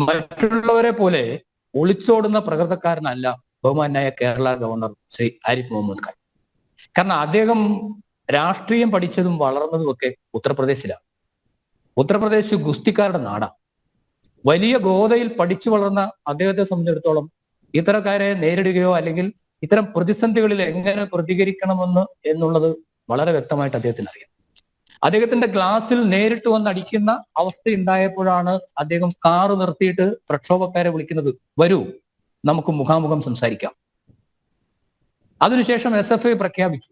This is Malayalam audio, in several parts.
മറ്റുള്ളവരെ പോലെ ഒളിച്ചോടുന്ന പ്രകൃതക്കാരനല്ല ബഹുമാനായ കേരള ഗവർണർ ശ്രീ ആരിഫ് മുഹമ്മദ് ഖാൻ. കാരണം അദ്ദേഹം രാഷ്ട്രീയം പഠിച്ചതും വളർന്നതും ഒക്കെ ഉത്തർപ്രദേശിലാണ്. ഉത്തർപ്രദേശ് ഗുസ്തിക്കാരുടെ നാടാണ്. വലിയ ഗോതയിൽ പഠിച്ചു വളർന്ന അദ്ദേഹത്തെ സംബന്ധിച്ചിടത്തോളം ഇത്തരക്കാരെ നേരിടുകയോ അല്ലെങ്കിൽ ഇത്തരം പ്രതിസന്ധികളിൽ എങ്ങനെ പ്രതികരിക്കണമെന്ന് എന്നുള്ളത് വളരെ വ്യക്തമായിട്ട് അദ്ദേഹത്തിന് അറിയാം. അദ്ദേഹത്തിന്റെ ഗ്ലാസിൽ നേരിട്ട് വന്ന് അടിക്കുന്ന അവസ്ഥ ഉണ്ടായപ്പോഴാണ് അദ്ദേഹം കാറ് നിർത്തിയിട്ട് പ്രക്ഷോഭക്കാരെ വിളിക്കുന്നത്, വരൂ നമുക്ക് മുഖാമുഖം സംസാരിക്കാം. അതിനുശേഷം SFI പ്രഖ്യാപിച്ചു,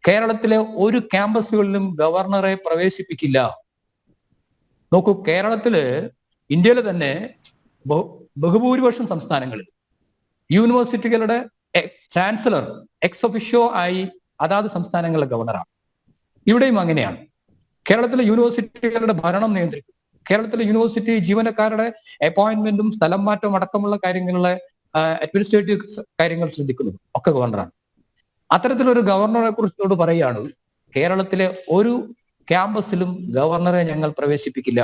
കേരളത്തിലെ ഒരു ക്യാമ്പസുകളിലും ഗവർണറെ പ്രവേശിപ്പിക്കില്ല. നോക്കൂ, കേരളത്തില് ഇന്ത്യയിലെ തന്നെ ബഹുഭൂരിപക്ഷം സംസ്ഥാനങ്ങളിൽ യൂണിവേഴ്സിറ്റികളുടെ ചാൻസലർ എക്സ് ഒഫിഷ്യോ ആയി അതാത് സംസ്ഥാനങ്ങളിലെ ഗവർണറാണ്. ഇവിടെയും അങ്ങനെയാണ്. കേരളത്തിലെ യൂണിവേഴ്സിറ്റികളുടെ ഭരണം നിയന്ത്രിക്കും. കേരളത്തിലെ യൂണിവേഴ്സിറ്റി ജീവനക്കാരുടെ അപ്പോയിന്റ്മെന്റും സ്ഥലം മാറ്റവും അടക്കമുള്ള കാര്യങ്ങളിലെ അഡ്മിനിസ്ട്രേറ്റീവ് കാര്യങ്ങൾ ശ്രദ്ധിക്കുന്നത് ഒക്കെ ഗവർണറാണ്. അത്തരത്തിലൊരു ഗവർണറെ കുറിച്ചോട് പറയുകയാണ്, കേരളത്തിലെ ഒരു ക്യാമ്പസിലും ഗവർണറെ ഞങ്ങൾ പ്രവേശിപ്പിക്കില്ല.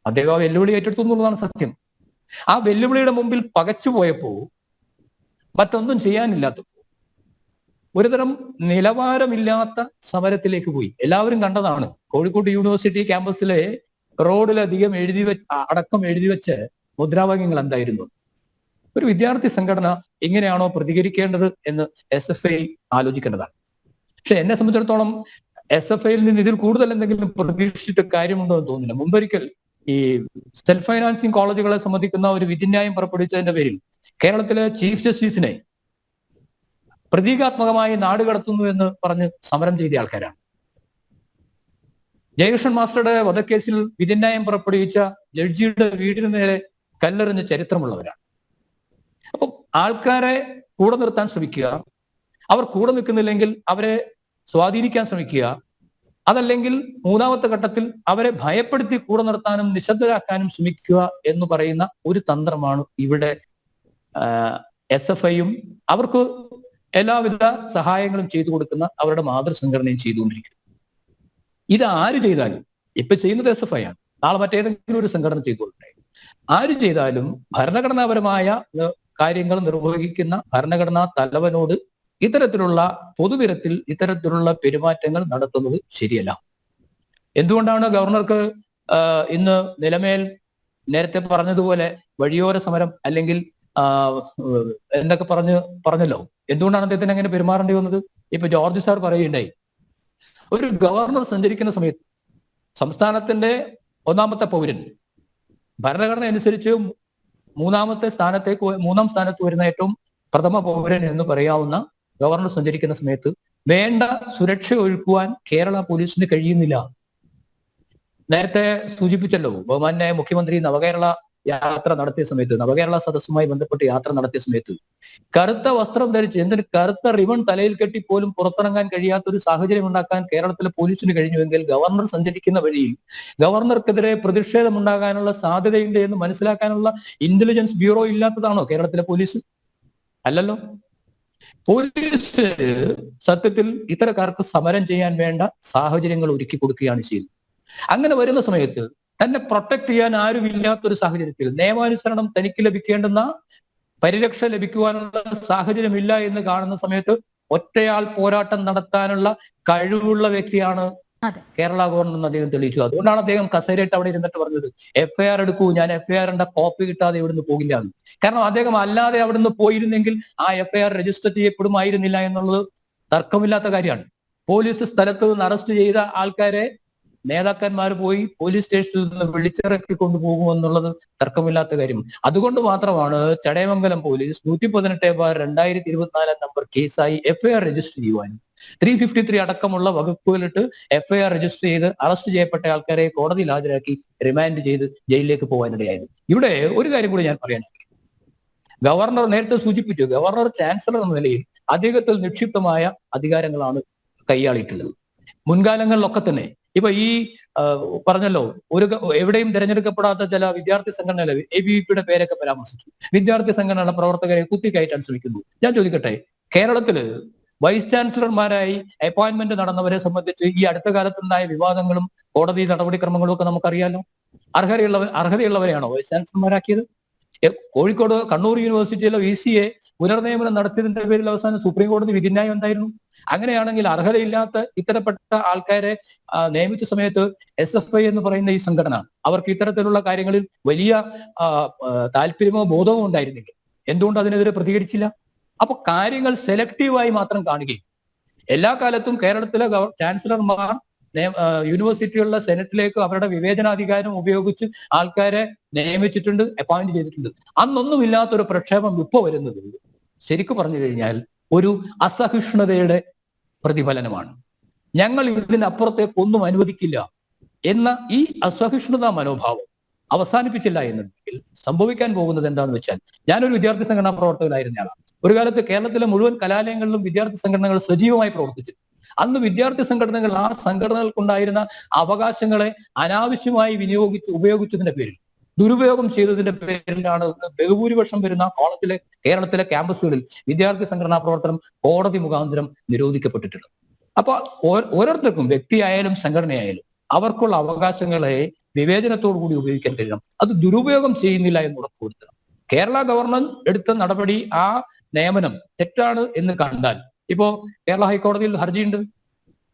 അദ്ദേഹം ആ വെല്ലുവിളി ഏറ്റെടുത്തു എന്നുള്ളതാണ് സത്യം. ആ വെല്ലുവിളിയുടെ മുമ്പിൽ പകച്ചുപോയപ്പോ മറ്റൊന്നും ചെയ്യാനില്ലാത്തപ്പോ ഒരുതരം നിലവാരമില്ലാത്ത സമരത്തിലേക്ക് പോയി. എല്ലാവരും കണ്ടതാണ്. കോഴിക്കോട് യൂണിവേഴ്സിറ്റി ക്യാമ്പസിലെ റോഡിലധികം അടക്കം എഴുതി വെച്ച മുദ്രാവാക്യങ്ങൾ എന്തായിരുന്നു? ഒരു വിദ്യാർത്ഥി സംഘടന എങ്ങനെയാണോ പ്രതികരിക്കേണ്ടത് എന്ന് SFI ആലോചിക്കേണ്ടതാണ്. പക്ഷെ എന്നെ സംബന്ധിച്ചിടത്തോളം SFIയിൽ നിന്ന് ഇതിൽ കൂടുതൽ എന്തെങ്കിലും പ്രതീക്ഷിച്ചിട്ട് കാര്യമുണ്ടോ എന്ന് തോന്നുന്നില്ല. മുമ്പൊരിക്കൽ ഈ സെൽഫ് ഫൈനാൻസിങ് കോളേജുകളെ സംബന്ധിക്കുന്ന ഒരു വിധിന്യായം പുറപ്പെടുവിച്ചതിന്റെ പേരിൽ കേരളത്തിലെ ചീഫ് ജസ്റ്റിസിനെ പ്രതീകാത്മകമായി നാട് കടത്തുന്നു എന്ന് പറഞ്ഞ് സമരം ചെയ്ത ആൾക്കാരാണ്. ജയകൃഷ്ണൻ മാസ്റ്ററുടെ വധക്കേസിൽ വിധിന്യായം പുറപ്പെടുവിച്ച ജഡ്ജിയുടെ വീടിന് നേരെ കല്ലെറിഞ്ഞ ചരിത്രമുള്ളവരാണ്. അപ്പം ആൾക്കാരെ കൂടെ നിർത്താൻ ശ്രമിക്കുക, അവർ കൂടെ നിൽക്കുന്നില്ലെങ്കിൽ അവരെ സ്വാധീനിക്കാൻ ശ്രമിക്കുക, അതല്ലെങ്കിൽ മൂന്നാമത്തെ ഘട്ടത്തിൽ അവരെ ഭയപ്പെടുത്തി കൂടെ നിർത്താനും നിശബ്ദരാക്കാനും ശ്രമിക്കുക എന്ന് പറയുന്ന ഒരു തന്ത്രമാണ് ഇവിടെ SFIയും അവർക്ക് എല്ലാവിധ സഹായങ്ങളും ചെയ്തു കൊടുക്കുന്ന അവരുടെ മാതൃസംഘടനയും ചെയ്തുകൊണ്ടിരിക്കുന്നു. ഇത് ആര് ചെയ്താലും, ഇപ്പൊ ചെയ്യുന്നത് SFI ആണ്, നാളെ മറ്റേതെങ്കിലും ഒരു സംഘടന ചെയ്തുകൊണ്ടേ, ആര് ചെയ്താലും ഭരണഘടനാപരമായ കാര്യങ്ങൾ നിർവഹിക്കുന്ന ഭരണഘടനാ തലവനോട് ഇത്തരത്തിലുള്ള പൊതുനിരത്തിൽ ഇത്തരത്തിലുള്ള പെരുമാറ്റങ്ങൾ നടത്തുന്നത് ശരിയല്ല. എന്തുകൊണ്ടാണ് ഗവർണർക്ക് ഇന്ന് നിലമേൽ നേരത്തെ പറഞ്ഞതുപോലെ വഴിയോര സമരം അല്ലെങ്കിൽ എന്നൊക്കെ പറഞ്ഞല്ലോ, എന്തുകൊണ്ടാണ് അദ്ദേഹത്തിന് അങ്ങനെ പെരുമാറേണ്ടി വന്നത്? ഇപ്പൊ ജോർജ് സാർ പറയുകയുണ്ടായി, ഒരു ഗവർണർ സഞ്ചരിക്കുന്ന സമയത്ത് സംസ്ഥാനത്തിന്റെ ഒന്നാമത്തെ പൗരൻ ഭരണഘടന അനുസരിച്ച് മൂന്നാം സ്ഥാനത്ത് വരുന്ന ഏറ്റവും പ്രഥമ പൗരൻ എന്ന് പറയാവുന്ന ഗവർണർ സഞ്ചരിക്കുന്ന സമയത്ത് വേണ്ട സുരക്ഷ ഒഴുക്കുവാൻ കേരള പോലീസിന് കഴിയുന്നില്ല. നേരത്തെ സൂചിപ്പിച്ചല്ലോ, ബഹുമാന്യായ മുഖ്യമന്ത്രി നവകേരള യാത്ര നടത്തിയ സമയത്ത്, നവകേരള സദസ്സുമായി ബന്ധപ്പെട്ട് യാത്ര നടത്തിയ സമയത്ത് കറുത്ത വസ്ത്രം ധരിച്ച്, എന്തിന് കറുത്ത റിബൺ തലയിൽ കെട്ടി പോലും പുറത്തിറങ്ങാൻ കഴിയാത്ത ഒരു സാഹചര്യം ഉണ്ടാക്കാൻ കേരളത്തിലെ പോലീസിന് കഴിഞ്ഞുവെങ്കിൽ ഗവർണർ സഞ്ചരിക്കുന്ന വഴിയിൽ ഗവർണർക്കെതിരെ പ്രതിഷേധം ഉണ്ടാകാനുള്ള സാധ്യതയുണ്ട് എന്ന് മനസ്സിലാക്കാനുള്ള ഇന്റലിജൻസ് ബ്യൂറോ ഇല്ലാത്തതാണോ കേരളത്തിലെ പോലീസ്? അല്ലല്ലോ. പോലീസ് സത്യത്തിൽ ഇത്തരക്കാർക്ക് സമരം ചെയ്യാൻ വേണ്ട സാഹചര്യങ്ങൾ ഒരുക്കി കൊടുക്കുകയാണ് ചെയ്യുന്നത്. അങ്ങനെ വരുന്ന സമയത്ത് തന്നെ പ്രൊട്ടക്ട് ചെയ്യാൻ ആരുമില്ലാത്തൊരു സാഹചര്യത്തിൽ, നിയമാനുസരണം തനിക്ക് ലഭിക്കേണ്ടുന്ന പരിരക്ഷ ലഭിക്കുവാനുള്ള സാഹചര്യമില്ല എന്ന് കാണുന്ന സമയത്ത് ഒറ്റയാൾ പോരാട്ടം നടത്താനുള്ള കഴിവുള്ള വ്യക്തിയാണ് കേരള ഗവർണർ എന്ന് അദ്ദേഹം തെളിയിച്ചു. അതുകൊണ്ടാണ് അദ്ദേഹം കസേരയിട്ട് അവിടെ ഇരുന്നിട്ട് പറഞ്ഞത്, FIR എടുക്കൂ, ഞാൻ FIRന്റെ കോപ്പി കിട്ടാതെ ഇവിടുന്ന് പോകില്ല എന്ന്. കാരണം അദ്ദേഹം അല്ലാതെ അവിടുന്ന് പോയിരുന്നെങ്കിൽ ആ FIR രജിസ്റ്റർ ചെയ്യപ്പെടുമായിരുന്നില്ല എന്നുള്ളത് തർക്കമില്ലാത്ത കാര്യമാണ്. പോലീസ് സ്ഥലത്ത് നിന്ന് അറസ്റ്റ് ചെയ്ത ആൾക്കാരെ നേതാക്കന്മാർ പോയി പോലീസ് സ്റ്റേഷനിൽ നിന്ന് വിളിച്ചിറക്കി കൊണ്ടുപോകുമെന്നുള്ളത് തർക്കമില്ലാത്ത കാര്യം. അതുകൊണ്ട് മാത്രമാണ് ചടയമംഗലം പോലീസ് 118/2024 നമ്പർ കേസായി FIR രജിസ്റ്റർ ചെയ്യുവാനും 353 അടക്കമുള്ള വകുപ്പുകളിട്ട് FIR രജിസ്റ്റർ ചെയ്ത് അറസ്റ്റ് ചെയ്യപ്പെട്ട ആൾക്കാരെ കോടതിയിൽ ഹാജരാക്കി റിമാൻഡ് ചെയ്ത് ജയിലിലേക്ക് പോകാനിടയായത്. ഇവിടെ ഒരു കാര്യം കൂടി ഞാൻ പറയാൻ, ഗവർണർ നേരത്തെ സൂചിപ്പിച്ചു, ഗവർണർ ചാൻസലർ എന്ന നിലയിൽ അദ്ദേഹത്തിൽ നിക്ഷിപ്തമായ അധികാരങ്ങളാണ് കൈയാളിയിട്ടുള്ളത്. മുൻകാലങ്ങളിലൊക്കെ തന്നെ ഇപ്പൊ ഈ പറഞ്ഞല്ലോ, എവിടെയും തിരഞ്ഞെടുക്കപ്പെടാത്ത ചില വിദ്യാർത്ഥി സംഘടനകൾ ABVPയുടെ പേരൊക്കെ പരാമർശിച്ചു. വിദ്യാർത്ഥി സംഘടനകളുടെ പ്രവർത്തകരെ കുത്തിക്കയറ്റാൻ ശ്രമിക്കുന്നു. ഞാൻ ചോദിക്കട്ടെ, കേരളത്തില് വൈസ് ചാൻസലർമാരായി അപ്പോയിന്റ്മെന്റ് നടന്നവരെ സംബന്ധിച്ച് ഈ അടുത്ത കാലത്തുണ്ടായ വിവാദങ്ങളും കോടതി നടപടിക്രമങ്ങളും ഒക്കെ നമുക്കറിയാലോ. അർഹതയുള്ളവരെയാണോ വൈസ് ചാൻസലർമാരാക്കിയത്? കോഴിക്കോട് കണ്ണൂർ യൂണിവേഴ്സിറ്റിയിലെ VC-യെ പുനർനിയമനം നടത്തിയതിന്റെ പേരിൽ അവസാനം സുപ്രീം കോടതി വിധിന്യായം എന്തായിരുന്നു? അങ്ങനെയാണെങ്കിൽ അർഹതയില്ലാത്ത ഇത്തരപ്പെട്ട ആൾക്കാരെ നിയമിച്ച സമയത്ത് SFI എന്ന് പറയുന്ന ഈ സംഘടന അവർക്ക് ഇത്തരത്തിലുള്ള കാര്യങ്ങളിൽ വലിയ താല്പര്യമോ ബോധമോ ഉണ്ടായിരുന്നെങ്കിൽ എന്തുകൊണ്ട് അതിനെതിരെ പ്രതികരിച്ചില്ല? അപ്പൊ കാര്യങ്ങൾ സെലക്റ്റീവായി മാത്രം കാണുകയും എല്ലാ കാലത്തും കേരളത്തിലെ ചാൻസലർമാർ യൂണിവേഴ്സിറ്റികളിലെ സെനറ്റിലേക്ക് അവരുടെ വിവേചനാധികാരം ഉപയോഗിച്ച് ആൾക്കാരെ നിയമിച്ചിട്ടുണ്ട്, അപ്പോയിന്റ് ചെയ്തിട്ടുണ്ട്. അന്നൊന്നുമില്ലാത്തൊരു പ്രക്ഷേപം ഇപ്പൊ വരുന്നത് ശരിക്കും പറഞ്ഞു കഴിഞ്ഞാൽ ഒരു അസഹിഷ്ണുതയുടെ പ്രതിഫലനമാണ്. ഞങ്ങൾ ഇതിനപ്പുറത്തേക്ക് ഒന്നും അനുവദിക്കില്ല എന്ന ഈ അസഹിഷ്ണുതാ മനോഭാവം അവസാനിപ്പിച്ചില്ല എന്നുണ്ടെങ്കിൽ സംഭവിക്കാൻ പോകുന്നത് എന്താണെന്ന് വെച്ചാൽ, ഞാനൊരു വിദ്യാർത്ഥി സംഘടനാ പ്രവർത്തകനായിരുന്ന ആളാണ്. ഒരു കാലത്ത് കേരളത്തിലെ മുഴുവൻ കലാലയങ്ങളിലും വിദ്യാർത്ഥി സംഘടനകൾ സജീവമായി പ്രവർത്തിച്ചു. അന്ന് വിദ്യാർത്ഥി സംഘടനകൾ ആ സംഘടനകൾക്കുണ്ടായിരുന്ന അവകാശങ്ങളെ അനാവശ്യമായി ഉപയോഗിച്ചതിന്റെ പേരിൽ, ദുരുപയോഗം ചെയ്തതിന്റെ പേരിലാണ് ബഹുഭൂരിപക്ഷം വരുന്ന കേരളത്തിലെ ക്യാമ്പസുകളിൽ വിദ്യാർത്ഥി സംഘടനാ പ്രവർത്തനം കോടതി മുഖാന്തരം നിരോധിക്കപ്പെട്ടിട്ടുള്ളത്. അപ്പൊ ഓരോരുത്തർക്കും, വ്യക്തിയായാലും സംഘടനയായാലും, അവർക്കുള്ള അവകാശങ്ങളെ വിവേചനത്തോടു കൂടി ഉപയോഗിക്കാൻ കഴിയണം. അത് ദുരുപയോഗം ചെയ്യുന്നില്ല എന്ന് ഉറപ്പുവരുത്തണം. കേരള ഗവർണർ എടുത്ത നടപടി, ആ നിയമനം തെറ്റാണ് എന്ന് കണ്ടാൽ, ഇപ്പോ കേരള ഹൈക്കോടതിയിൽ ഹർജിയുണ്ട്.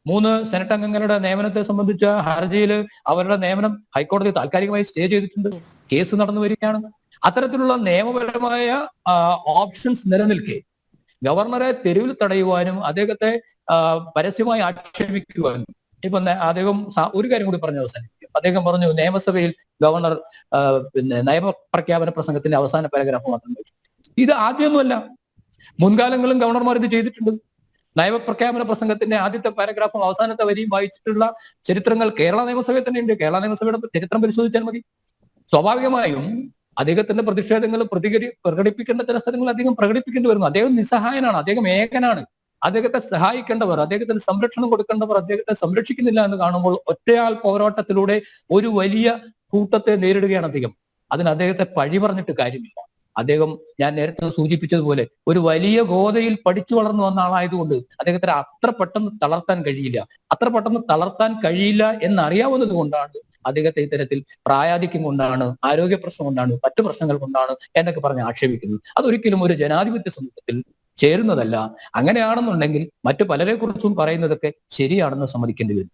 3 സെനറ്റ് അംഗങ്ങളുടെ നിയമനത്തെ സംബന്ധിച്ച ഹർജിയിൽ അവരുടെ നിയമനം ഹൈക്കോടതി താൽക്കാലികമായി സ്റ്റേ ചെയ്തിട്ടുണ്ട്. കേസ് നടന്നു വരികയാണ്. അത്തരത്തിലുള്ള നിയമപരമായ ഓപ്ഷൻസ് നിലനിൽക്കെ ഗവർണറെ തെരുവിൽ തടയുവാനും അദ്ദേഹത്തെ പരസ്യമായി ആക്ഷേപിക്കുവാനും, ഇപ്പൊ അദ്ദേഹം ഒരു കാര്യം കൂടി പറഞ്ഞ് അവസാനിപ്പിക്കും. അദ്ദേഹം പറഞ്ഞു നിയമസഭയിൽ ഗവർണർ നയപ്രഖ്യാപന പ്രസംഗത്തിന്റെ അവസാന പാരഗ്രാഫ് മാത്രം. ഇത് ആദ്യമൊന്നുമല്ല, മുൻകാലങ്ങളിലും ഗവർണർമാർ ഇത് ചെയ്തിട്ടുണ്ട്. നയപ്രഖ്യാപന പ്രസംഗത്തിന്റെ ആദ്യത്തെ പാരഗ്രാഫും അവസാനത്തെ വരിയും വായിച്ചിട്ടുള്ള ചരിത്രങ്ങൾ കേരള നിയമസഭയിൽ തന്നെയുണ്ട്. കേരള നിയമസഭയുടെ ചരിത്രം പരിശോധിച്ചാൽ മതി. സ്വാഭാവികമായും അദ്ദേഹത്തിന്റെ പ്രതിഷേധങ്ങൾ പ്രകടിപ്പിക്കേണ്ട ചില സ്ഥലങ്ങൾ അദ്ദേഹം പ്രകടിപ്പിക്കേണ്ടി വരുന്നു. അദ്ദേഹം നിസ്സഹായനാണ്, അദ്ദേഹം ഏകനാണ്. അദ്ദേഹത്തെ സഹായിക്കേണ്ടവർ, അദ്ദേഹത്തിന് സംരക്ഷണം കൊടുക്കേണ്ടവർ അദ്ദേഹത്തെ സംരക്ഷിക്കുന്നില്ല എന്ന് കാണുമ്പോൾ ഒറ്റയാൾ പോരാട്ടത്തിലൂടെ ഒരു വലിയ കൂട്ടത്തെ നേരിടുകയാണ് അദ്ദേഹം. അതിന് അദ്ദേഹത്തെ പഴി പറഞ്ഞിട്ട് കാര്യമില്ല. അദ്ദേഹം, ഞാൻ നേരത്തെ സൂചിപ്പിച്ചതുപോലെ, ഒരു വലിയ ഗോതയിൽ പഠിച്ചു വളർന്നു വന്ന ആളായതുകൊണ്ട് അദ്ദേഹത്തിന് അത്ര പെട്ടെന്ന് തളർത്താൻ കഴിയില്ല എന്നറിയാവുന്നത് കൊണ്ടാണ് അദ്ദേഹത്തെ ഇത്തരത്തിൽ പ്രായാധിക്യം കൊണ്ടാണ്, ആരോഗ്യ പ്രശ്നം കൊണ്ടാണ്, മറ്റു പ്രശ്നങ്ങൾ കൊണ്ടാണ് എന്നൊക്കെ പറഞ്ഞ് ആക്ഷേപിക്കുന്നത്. അതൊരിക്കലും ഒരു ജനാധിപത്യ സമൂഹത്തിൽ ചേരുന്നതല്ല. അങ്ങനെയാണെന്നുണ്ടെങ്കിൽ മറ്റു പലരെ കുറിച്ചും പറയുന്നതൊക്കെ ശരിയാണെന്ന് സമ്മതിക്കേണ്ടി വരും.